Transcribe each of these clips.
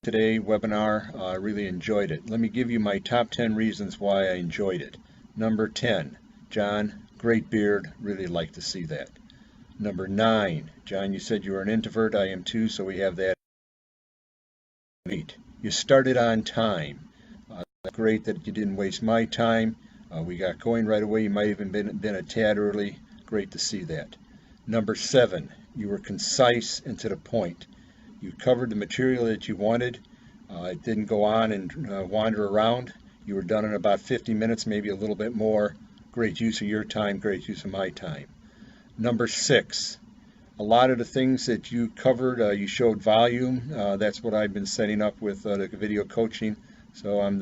Today webinar. I really enjoyed it. Let me give you my top 10 reasons why I enjoyed it. Number 10, John, great beard, really like to see that. Number 9, John, you said you were an introvert. I am too, so we have that. 8, you started on time. Great that you didn't waste my time. We got going right away. You might even been a tad early. Great to see that. Number 7, you were concise and to the point. You covered the material that you wanted. It didn't go on and wander around. You were done in about 50 minutes, maybe a little bit more. Great use of your time, great use of my time. Number 6, a lot of the things that you covered, you showed volume. That's what I've been setting up with the video coaching. So I'm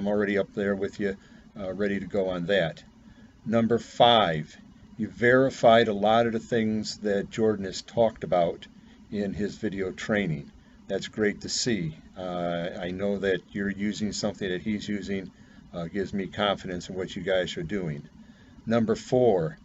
already up there with you, ready to go on that. Number 5, you verified a lot of the things that Jordan has talked about in his video training. That's great to see. I know that you're using something that he's using. Gives me confidence in what you guys are doing. Number 4,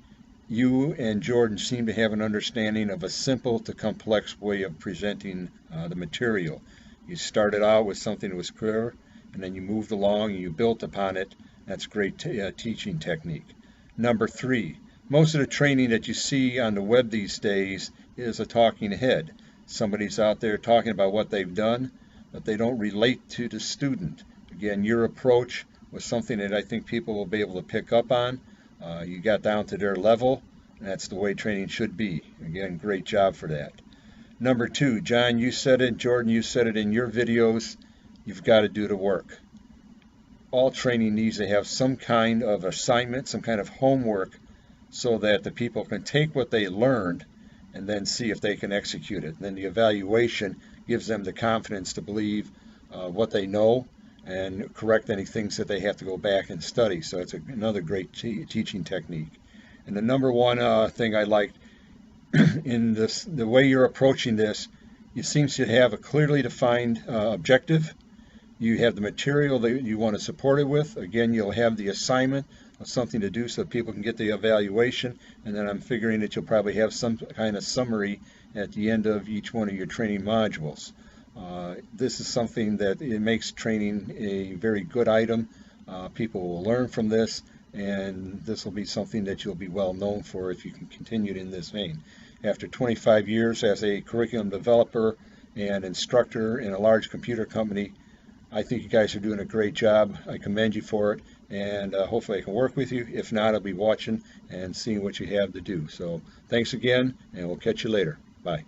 you and Jordan seem to have an understanding of a simple to complex way of presenting the material. You started out with something that was clear, and then you moved along and you built upon it. That's great teaching technique. Number 3, most of the training that you see on the web these days is a talking head. Somebody's out there talking about what they've done, but they don't relate to the student. Again, your approach was something that I think people will be able to pick up on. You got down to their level, and that's the way training should be. Again, great job for that. Number 2, John, you said it, Jordan, you said it in your videos, you've got to do the work. All training needs to have some kind of assignment, some kind of homework, so that the people can take what they learned and then see if they can execute it. And then the evaluation gives them the confidence to believe what they know and correct any things that they have to go back and study. So it's another great teaching technique. And the number one thing I liked in this, the way you're approaching this, you seem to have a clearly defined objective. You have the material that you want to support it with. Again, you'll have the assignment of something to do so people can get the evaluation, and then I'm figuring that you'll probably have some kind of summary at the end of each one of your training modules. This is something that it makes training a very good item. People will learn from this, and this will be something that you'll be well known for if you can continue in this vein. After 25 years as a curriculum developer and instructor in a large computer company, I think you guys are doing a great job. I commend you for it, and hopefully I can work with you. If not, I'll be watching and seeing what you have to do. So thanks again, and we'll catch you later. Bye.